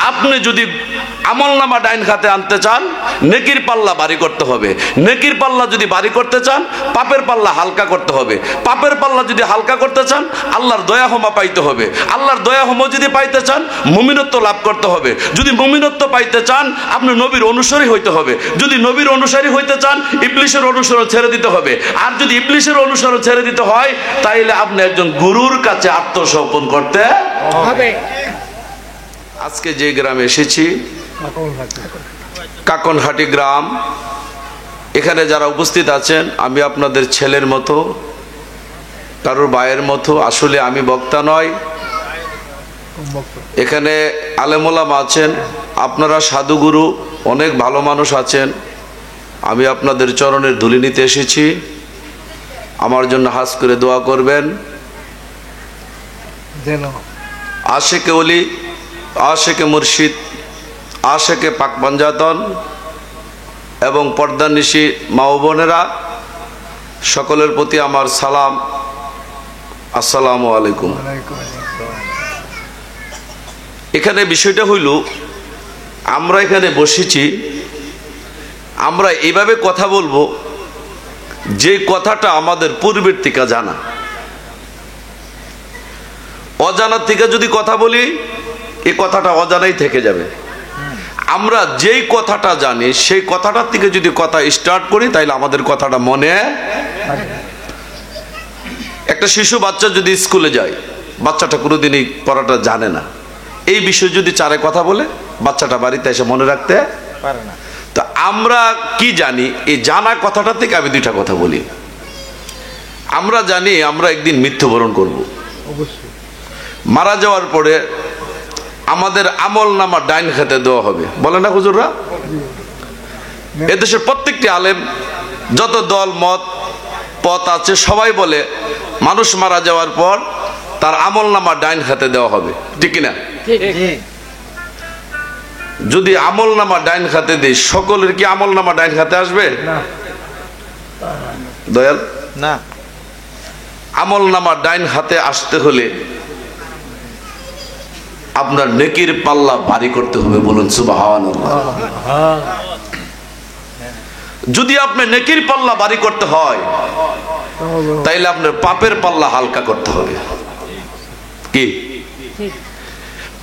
আপনি যদি আমলনামা ডাইন খাতে আনতে চান, নেকির পাল্লা ভারী করতে হবে। নেকির পাল্লা যদি ভারী করতে চান, পাপের পাল্লা হালকা করতে হবে। পাপের পাল্লা যদি হালকা করতে চান, আল্লাহর দয়া ক্ষমা পাইতে হবে। আল্লাহর দয়া ক্ষমা যদি পাইতে চান, মুমিনত্ব লাভ করতে হবে। যদি মুমিনত্ব পাইতে চান, আপনি নবীর অনুসারী হইতে হবে। যদি নবীর অনুসারী হইতে চান, ইবলিশের অনুসরণ ছেড়ে দিতে হবে। আর যদি ইবলিশের অনুসরণ ছেড়ে দিতে হয়, তাইলে আপনি একজন গুরুর কাছে আত্মসমর্পণ করতে হবে। আজকে যে গ্রামে এসেছি, কাকনহাটি গ্রাম, এখানে যারা উপস্থিত আছেন, আমি আপনাদের ছেলের মতো, কারোর ভাইয়ের মতো। আসলে আমি বক্তা নয়, এখানে আলেমুলামা আছেন, আপনারা সাধুগুরু, অনেক ভালো মানুষ আছেন। আমি আপনাদের চরণের ধুলি নিতে এসেছি। আমার জন্য হাস করে দোয়া করবেন। আশেকে ওলি, আশেকে মুর্শিদ, আশেকে পাক পাঞ্জাতন এবং পর্দানিশী মা ও বোনেরা, সকলের প্রতি আমার সালাম, আসসালামু আলাইকুম। এখানে বিষয়টা হইল, আমরা এখানে বসেছি, আমরা এইভাবে কথা বলবো যে কথাটা আমাদের পূর্বের থেকে জানা। অজানার থেকে যদি কথা বলি, এই কথাটা অজানাই থেকে যাবে। আমরা যেই কথাটা জানি, সেই কথাটার থেকে যদি কথা স্টার্ট করি, তাইলে আমাদের কথাটা মনে। একটা শিশু বাচ্চা যদি স্কুলে যায়, বাচ্চাটা কোনোদিনই পড়াটা জানে না। এই বিষয়ে যদি চারে কথা বলে, বাচ্চাটা বাড়িতে এসে মনে রাখতে পারে না। তো আমরা কি জানি, এই জানা কথাটা থেকে আমি দুইটা কথা বলি। আমরা জানি আমরা একদিন মৃত্যুবরণ করব। অবশ্যই মারা যাওয়ার পরে আমাদের আমল নামা ডাইন খাতে দেওয়া হবে, বলে না হুজুররা? এদেশের প্রত্যেকটি আলেম, যত দল মত পথ আছে, সবাই বলে মানুষ মারা যাওয়ার পর তার আমল নামা ডাইন খাতে দেওয়া হবে, ঠিক না? যদি আমল নামা ডাইন খাতে দেই, সকলের কি আমল নামা ডাইন খাতে আসবে? দয়াল না। আমল নামা ডাইন হাতে আসতে হলে আপনার নেকির পাল্লা ভারী করতে হবে, বলুন সুবহানাল্লাহ। যদি আপনি নেকির পাল্লা ভারী করতে হয়, তাইলে আপনার পাপের পাল্লা হালকা করতে হবে। কি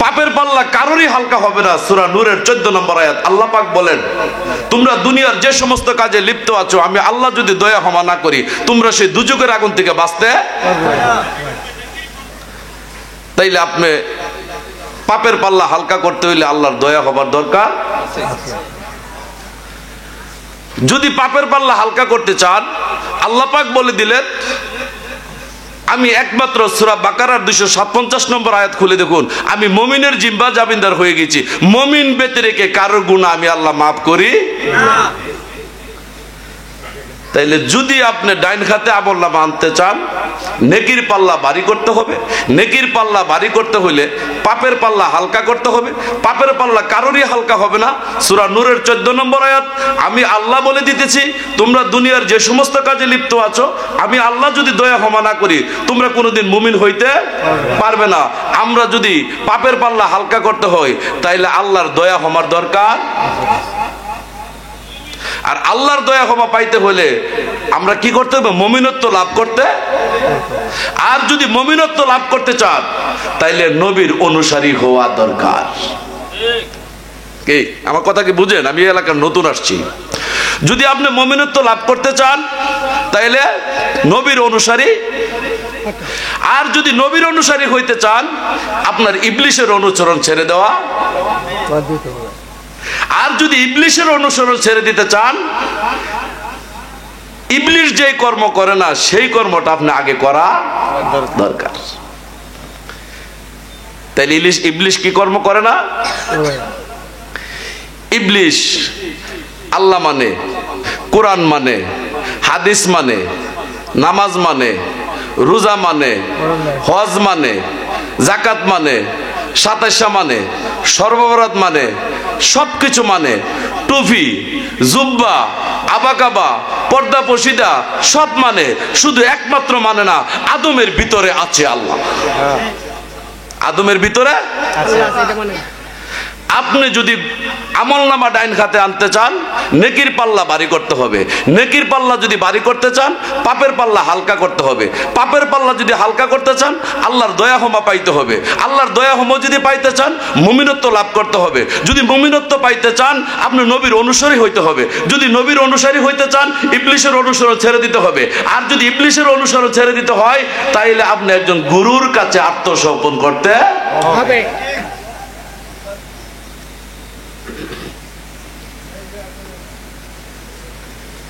পাপের পাল্লা কারোরই হালকা হবে না। সূরা নূরের 14 নম্বর আয়াত, আল্লাহ পাক বলেন, তোমরা দুনিয়ার যে সমস্ত কাজে লিপ্ত আছো, আমি আল্লাহ যদি দয়া ক্ষমা না করি, তোমরা সেই দুজকের আগুন থেকে বাঁচতে। তাইলে আপনি পাপের পাল্লা হালকা করতে হইলে আল্লাহর দয়া হবার দরকার। যদি পাপের পাল্লা হালকা করতে চান, আল্লাহ পাক বলে দিলেন, আমি একমাত্র সূরা বাকারার 257 নম্বর আয়াত খুলে দেখুন, আমি মুমিনের জিম্বা জামিনদার হয়ে গেছি, মুমিন ব্যতিরেকে কারো গুনাহ আমি আল্লাহ মাফ করি না। তাইলে যদি আপনি ডাইন খাতে আমল নামা আনতে চান, নেকির পাল্লা ভারী করতে হবে। নেকির পাল্লা ভারী করতে হইলে পাপের পাল্লা হালকা করতে হবে। পাপের পাল্লা কারোরই হালকা হবে না। সূরা নূরের 14 নম্বর আয়াত, আমি আল্লাহ বলে দিতেছি, তোমরা দুনিয়ার যে সমস্ত কাজে লিপ্ত আছো, আমি আল্লাহ যদি দয়া ক্ষমা না করি, তোমরা কোনোদিন মুমিন হইতে পারবে না। আমরা যদি পাপের পাল্লা হালকা করতে হয়, তাইলে আল্লাহর দয়া ক্ষমার দরকার। আর আল্লাহর দয়া ক্ষমা পাইতে হলে আমরা কি করতে হবে? মুমিনত্ব লাভ করতে। আর যদি মুমিনত্ব লাভ করতে চান, তাইলে নবীর অনুসারী হওয়া দরকার। কি আমার কথা কি বুঝেন? আমি এলাকার নতুন আসছি। যদি আপনি মুমিনত্ব লাভ করতে চান, তাইলে নবীর অনুসারী। আর যদি নবীর অনুসারী হইতে চান, আপনার ইবলিশের অনুসরণ ছেড়ে দেওয়া। আর যদি ইবলিশের অনুসরণ ছেড়ে দিতে চান, ইবলিশ যে কর্ম করে না, সেই কর্মটা আপনি আগে করা দরকার। তাইলে ইবলিশ কি কর্ম করে না? ইবলিশ আল্লাহ মানে, কোরআন মানে, হাদিস মানে, নামাজ মানে, রোজা মানে, হজ মানে, যাকাত মানে, 27 মানে, সর্ববরাত মানে, সবকিছু মানে, টুপি, জুব্বা, আবাকাবা, পর্দা পশিদা সব মানে, শুধু একমাত্র মানে না, আদমের ভিতরে আছে আল্লাহ। আদমের ভিতরে আপনি যদি আমলনামা ডাইন খাতে আনতে চান, নেকির পাল্লা ভারী করতে হবে। নেকির পাল্লা যদি ভারী করতে চান, পাপের পাল্লা হালকা করতে হবে। পাপের পাল্লা যদি হালকা করতে চান, আল্লাহর দয়া ক্ষমা পাইতে হবে। আল্লাহর দয়া ক্ষমা যদি পাইতে চান, মুমিনত্ব লাভ করতে হবে। যদি মুমিনত্ব পাইতে চান, আপনি নবীর অনুসারী হইতে হবে। যদি নবীর অনুসারী হইতে চান, ইবলিশের অনুসরণ ছেড়ে দিতে হবে। আর যদি ইবলিশের অনুসরণ ছেড়ে দিতে হয়, তাইলে আপনি একজন গুরুর কাছে আত্মসমর্পণ করতে হবে।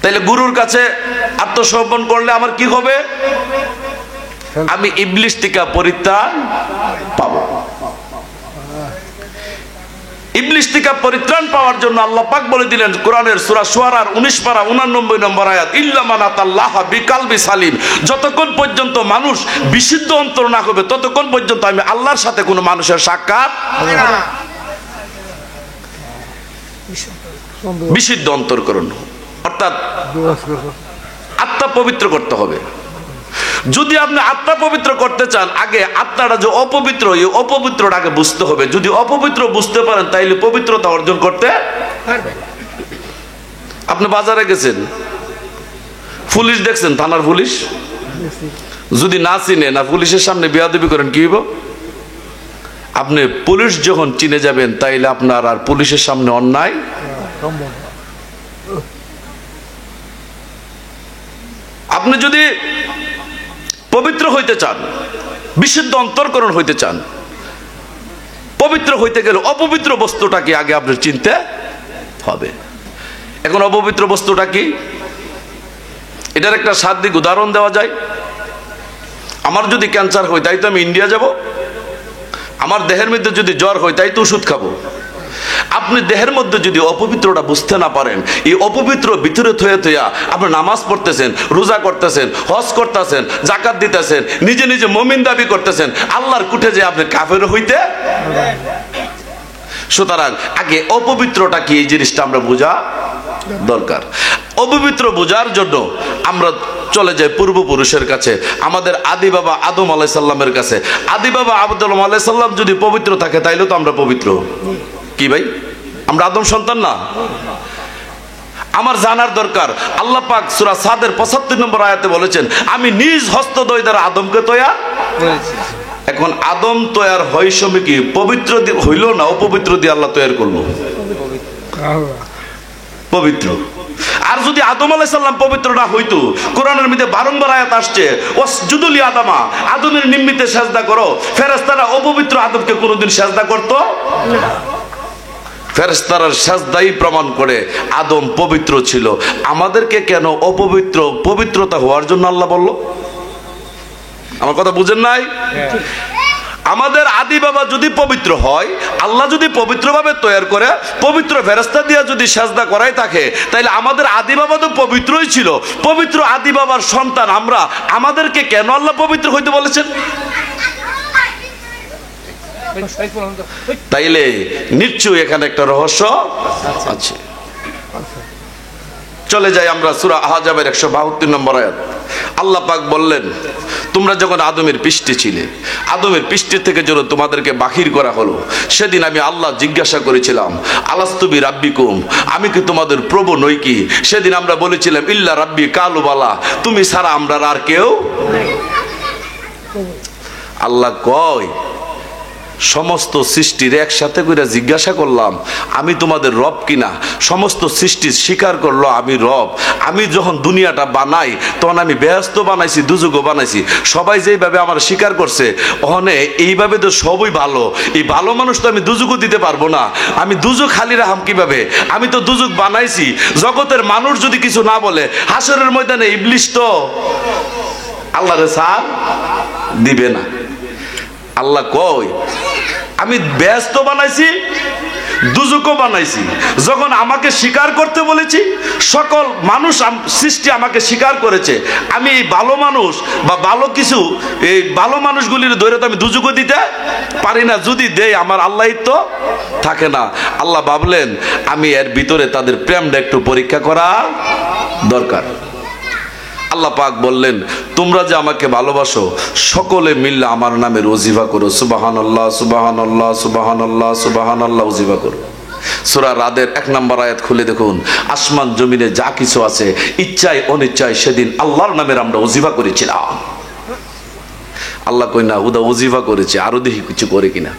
তাইলে গুরুর কাছে আত্মসমর্পণ করলে আমার কি হবে? আমি ইবলিশ থেকে পরিত্রাণ পাবো। ইবলিশ থেকে পরিত্রাণ পাওয়ার জন্য আল্লাহ পাক বলে দিলেন কোরআনের সূরা শুআরার 19 পারা 89 নম্বর আয়াত, ইল্লা মান আতাল্লাহ বিকালবি সালিম। যতক্ষণ পর্যন্ত মানুষ বিশুদ্ধ অন্তর না হবে, ততক্ষণ পর্যন্ত আমি আল্লাহর সাথে কোনো মানুষের সাক্ষাৎ হবে না। বিশুদ্ধ অন্তরকরণ অর্থাৎ আত্মা পবিত্র করতে হবে। যদি আপনি আত্মা পবিত্র করতে চান, আগে আত্মাটা যে অপবিত্র, এই অপবিত্রটাকে বুঝতে হবে। যদি অপবিত্র বুঝতে পারেন, তাইলে পবিত্রতা অর্জন করতে পারবেন। আপনি বাজারে গেছেন, পুলিশ দেখছেন, থানার পুলিশ যদি না চিনে না, পুলিশের সামনে বেয়াদবি করেন, কি হইব? আপনি পুলিশ যখন চিনে যাবেন, তাইলে আপনার আর পুলিশের সামনে অন্যায়। আপনি যদি পবিত্র হইতে চান, বিশুদ্ধ অন্তরকরণ হইতে চান, পবিত্র হইতে গেলে অপবিত্র বস্তুটাকে আগে আপনার চিনতে হবে। এখন অপবিত্র বস্তুটা কি? এটার একটা সার্বিক উদাহরণ দেওয়া যায়। আমার যদি ক্যান্সার হয়, তাই তো আমি ইন্ডিয়া যাব। আমার দেহের মধ্যে যদি জ্বর হয়, তাই তো ওষুধ খাবো। আপনি দেহের মধ্যে যদি অপবিত্রটা বুঝতে না পারেন, এই অপবিত্র ভিতরে থয়ে থইয়া আপনি নামাজ পড়তেছেন, রোজা করতেছেন, হজ করতেছেন, জাকাত দিতেছেন, নিজে নিজে মুমিন দাবি করতেছেন, আল্লাহর কুঠে যে আপনি কাফের হইতে। সুতরাং আগে অপবিত্রটা কি, এই জিনিসটা আমরা বোঝা দরকার। অপবিত্র বোঝার জন্য আমরা চলে যাই পূর্বপুরুষের কাছে, আমাদের আদি বাবা আদম আলাইহিস সালামের কাছে। আদি বাবা আদম আলাইহিস সালাম যদি পবিত্র থাকে, তাইলে তো আমরা পবিত্র। কি ভাই, আমরা আদম সন্তান না? আমার জানার দরকার, আল্লাহ পাক সূরা সাদের 75 নম্বর আয়াতে বলেছেন, আমি নিজ হস্ত দ্বারা আদমকে তৈয়ার করেছি। এখন আদম তৈয়ার হয় সময় কি পবিত্র হইল না অপবিত্র দিয়ে আল্লাহ তৈয়ার করলো? পবিত্র। আর যদি আদম আলাইহিস সালাম পবিত্র না হইতো, কোরআনের মধ্যে বারংবার আয়াত আসছে, ওয়াসজুদু লি আদমা, আদমের নিমিত্তে সিজদা করো। ফেরেশতারা অপবিত্র আদমকে কোনোদিন সিজদা করতো না। ফেরেশতারা সিজদাই প্রমাণ করে আদম পবিত্র ছিল। আমাদেরকে কেন অপবিত্র পবিত্রতা হওয়ার জন্য আল্লাহ বলল? আমার কথা বুঝেন নাই? আমাদের আদি বাবা যদি পবিত্র হয়, আল্লাহ যদি পবিত্রভাবে তৈরি করে, পবিত্র ফেরেশতা দিয়ে যদি সিজদা করাই থাকে, তাহলে আমাদের আদি বাবা তো পবিত্রই ছিল। পবিত্র আদি বাবার সন্তান আমরা, আমাদেরকে কেন আল্লাহ পবিত্র হইতে বলেছেন? তাইলে নিশ্চয়ই এখানে একটা রহস্য আছে। চলে যাই আমরা সূরা আহজাবের 172 নম্বর আয়াত। আল্লাহ পাক বললেন, তোমরা যখন আদমের পৃষ্ঠে ছিলে, আদমের পৃষ্ঠ থেকে যখন তোমাদেরকে বাহির করা হলো, সেদিন আমি আল্লাহ জিজ্ঞাসা করেছিলাম, আলাস্তু বি রাব্বিকুম, আমি কি তোমাদের প্রভু নই কি? সেদিন আমরা বলেছিলাম, ইল্লা রাব্বি কালু বালা, তুমি ছাড়া আমরা আর কেউ। আল্লাহ কয়, সমস্ত সৃষ্টির একসাথে করে জিজ্ঞাসা করলাম, আমি তোমাদের রব কিনা? সমস্ত সৃষ্টি স্বীকার করলো আমি রব। আমি যখন দুনিয়াটা বানাই, তখন আমি বেহেশত বানাইছি, দুজকও বানাইছি। সবাই যেইভাবে আমার স্বীকার করছে, ওখানে এইভাবে তো সবই ভালো। এই ভালো মানুষ তো আমি দুজকও দিতে পারবো না। আমি দুজক খালি রাখাম কিভাবে? আমি তো দুজক বানাইছি। জগতের মানুষ যদি কিছু না বলে, হাসরের ময়দানে ইবলিশ তো আল্লাহরে ছাড় দিবে না। আল্লাহ কয়, আমি ব্যস্ত বানাইছি, দুজকও বানাইছি। যখন আমাকে স্বীকার করতে বলেছি, সকল মানুষ সৃষ্টি আমাকে স্বীকার করেছে। আমি এই ভালো মানুষ বা ভালো কিছু, এই ভালো মানুষগুলির ধরে তো আমি দুজকও দিতে পারি না। যদি দেই, আমার আল্লাহই তো থাকে না। আল্লাহ ভাবলেন, আমি এর ভিতরে তাদের প্রেমটা একটু পরীক্ষা করা দরকার। আল্লাহ পাক বললেন, তোমরা যে আমাকে ভালোবাসো, সকলে মিললে আমার নামে ওজিফা করো, সুবহানাল্লাহ সুবহানাল্লাহ সুবহানাল্লাহ সুবহানাল্লাহ ওজিফা করো। সূরা রাদের 1 নম্বর আয়াত খুলে দেখুন, আসমান জমিনে যা কিছু আছে ইচ্ছায় অনিচ্ছায় সেদিন আল্লাহর নামের আমরা ওজিফা করেছিলাম। আল্লাহ কই না হুদা ওজিফা করেছে, আরো দেখি কিছু করে কিনা।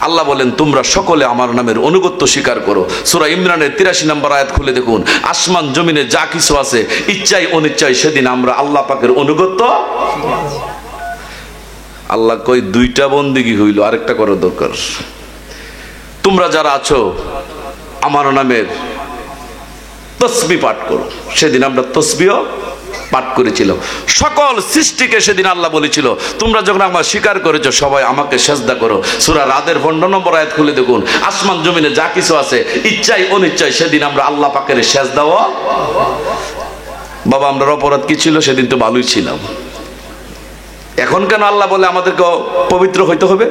আল্লাহ বলেন তোমরা সকলে আমার নামের অনুগত্য স্বীকার করো। সূরা ইমরানের 83 নম্বর আয়াত খুলে দেখুন, আসমান জমিনে যা কিছু আছে ইচ্ছায় অনিচ্ছায় সেদিন আমরা আল্লাহ পাকের অনুগত্য। আল্লাহ কই দুইটা বন্দেগী হইল, আরেকটা করা দরকার। তোমরা যারা আছো আমার নামের তসবিহ পাঠ করো। সেদিন আমরা তসবিহ পাঠ করেছিল। সকল সৃষ্টিকে সেদিন আল্লাহ বলেছিল তোমরা যখন আমার স্বীকার করেছো সবাই আমাকে সেজদা করো। সূরা রাদের 15 নম্বর আয়াত খুলে দেখুন, আসমান জমিনে যা কিছু আছে ইচ্ছায় অনিচ্ছায় সেদিন আমরা আল্লাহ পাকের সেজদা। বাবা আমরা অপরাধ কি ছিল? সেদিন তো ভালোই ছিলাম। এখন কেন আল্লাহ বলে আমাদেরকে পবিত্র হইতে হবে?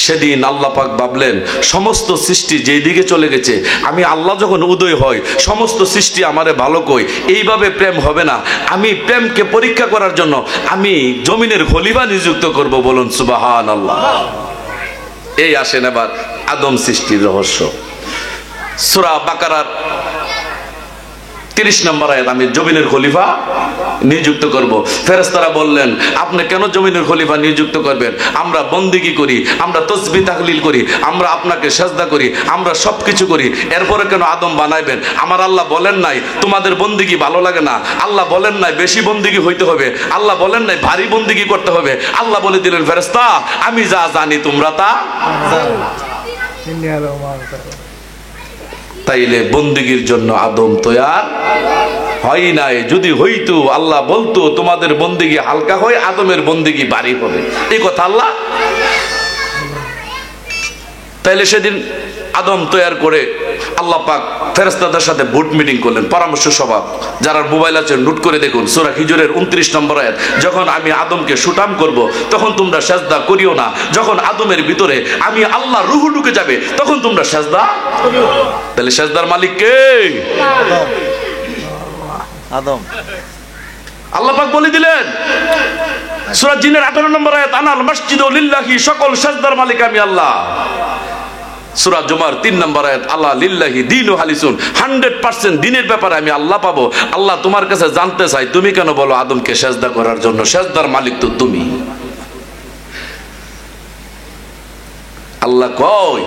সেদিন আল্লাহ পাক ভাবলেন সমস্ত সৃষ্টি যেই দিকে চলে গেছে, আমি আল্লাহ যখন উদয় হয় সমস্ত সৃষ্টি আমারে ভালো কই, এইভাবে প্রেম হবে না। আমি প্রেমকে পরীক্ষা করার জন্য আমি জমিনের খলিফা নিযুক্ত করব। বলুন সুবহানাল্লাহ। এই আসেন এবার আদম সৃষ্টির রহস্য। সূরা বাকারার 30 নম্বর আয়াত, আমি জমিনের খলিফা নিযুক্ত করব। ফেরেশতারা বললেন আপনি কেন জমিনের খলিফা নিযুক্ত করবেন? আমরা বন্দেগী করি, আমরা তাসবিহ তাহলিল করি, আমরা আপনাকে সেজদা করি, আমরা সবকিছু করি, এরপরে কেন আদম বানাইবেন? আমার আল্লাহ বলেন নাই তোমাদের বন্দেগী ভালো লাগে না? আল্লাহ বলেন নাই বেশি বন্দেগী হইতে হবে? আল্লাহ বলেন নাই ভারী বন্দেগী করতে হবে? আল্লাহ বলে দিলেন ফেরেশতা আমি যা জানি তোমরা তা। তাইলে বন্দেগীর জন্য আদম তৈয়ার হয় নাই। যদি হইতো আল্লাহ বলতো তোমাদের বন্দেগী হালকা হয়, আদমের বন্দেগী ভারী হবে। এই কথা আল্লাহ। তাইলে সেদিন আদম তৈয়ার করে আল্লাহ পাক ফেরেশতাদের সাথে বোর্ড মিটিং করলেন, পরামর্শ সভা। যারা মোবাইল আছে নোট করে দেখুন, সূরা হিজরের 29 নম্বর আয়াত, যখন আমি আদমকে সুটাম করব তখন তোমরা সেজদা করিও না। যখন আদমের ভিতরে আমি আল্লাহ রূহ ঢুকে যাবে তখন তোমরা সেজদা করিও। তাহলে সেজদার মালিক কে? আদম। আল্লাহ পাক বলে দিলেন সূরা জিনের 18 নম্বর আয়াত, আনাল মাসজিদু লিল্লাহি, সকল সেজদার মালিক আমি আল্লাহ। সূরা জুমার 3 নম্বর আয়াত, আল্লাহ লিল্লাহি দীনু হালিসুন, 100% দিনের ব্যাপারে আমি আল্লাহ পাবো। আল্লাহ তোমার কাছে জানতে চাই তুমি কেন বলো আদমকে সেজদা করার জন্য? সেজদার মালিক তো তুমি। আল্লাহ কয়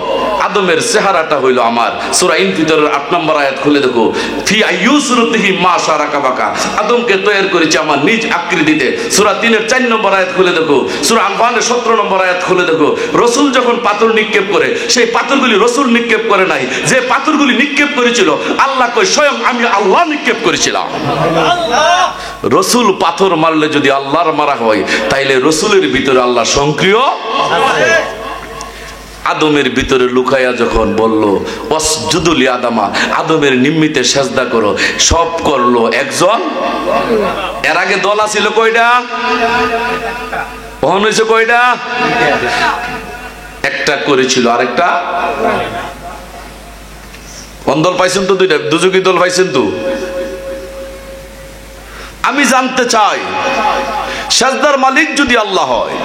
আদমের চেহারাটা হইল আমার। সূরা ইনফিতরের 8 নম্বর আয়াত খুলে দেখো, ফি আইয়ুসরতিহি মা শারাকা বাকা, আদমকে তৈয়ার করেছি আমার নিজ আকৃতিতে। সূরা 3-এর 4 নম্বর আয়াত খুলে দেখো, সূরা আনফালের 17 নম্বর আয়াত খুলে দেখো, রাসূল যখন পাথর নিক্ষেপ করে সেই পাথরগুলি রাসূল নিক্ষেপ করে নাই, যে পাথরগুলি নিক্ষেপ করেছিল আল্লাহ কয় স্বয়ং আমি আল্লাহ নিক্ষেপ করেছিলাম। রাসূল পাথর মারলে যদি আল্লাহর মারা হয় তাইলে রাসূলের ভিতরে আল্লাহ সক্রিয় আছে। আদমের ভিতরে লুকাইয়া যখন বলল ওয়াসজুদু লি আদামা, আদমের নিম্মিতে সেজদা করো, সব করলো একজন। এর আগে দল ছিল কয়টা? কখন হয়েছে কয়টা? একটা করেছিল, আরেকটা কোন দল পাইছেন তো? দুইটা দুজকি দল পাইছেন তো। আমি জানতে চাই সেজদার মালিক যদি আল্লাহ হয়,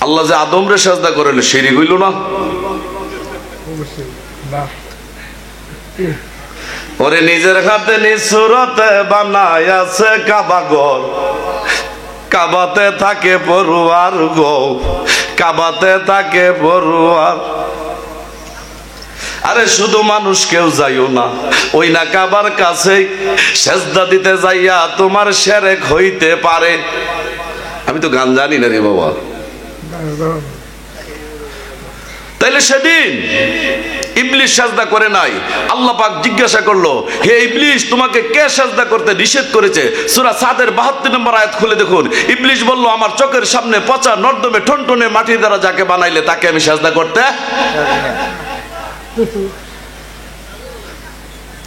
আল্লাহ যে আদমরে সেজদা করেন শিরক হইল না? ওরে নিজের হাতে নিজ সুরতে বানায়াছে কাবা ঘর, কাবাতে থাকে পড়ুয়ার গো, কাবাতে থাকে পড়ুয়ার। আরে শুধু মানুষ কেউ যাইও না, ওই না কাবার কাছে সেজদা দিতে যাইয়া তোমার শিরক হইতে পারে। আমি তো গান জানি না রে বাবা। তাইলে সেদিন ইবলিস সেজদা করে নাই। আল্লাহ পাক জিজ্ঞাসা করলো, হে ইবলিস তোমাকে কে সেজদা করতে নিষেধ করেছে? সূরা সাদের 72 নম্বর আয়াত খুলে দেখুন। ইবলিস বলল আমার চোখের সামনে পচা নর্দমে ঠনঠনে মাটি দ্বারা যাকে বানাইলে তাকে আমি সেজদা করতে।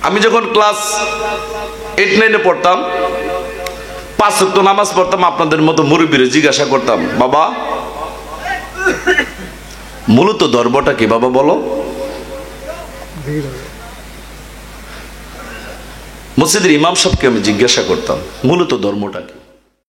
আমি যখন ক্লাস 8-9-এ পড়তাম, 5 ওয়াক্ত নামাজ পড়তাম, আপনাদের মতো মুরব্বিরে জিজ্ঞাসা করতাম বাবা মূলত ধর্মটা কি বাবা বলো? মসজিদের ইমাম সাহেবকে আমি জিজ্ঞাসা করতাম মূলত ধর্মটা কি?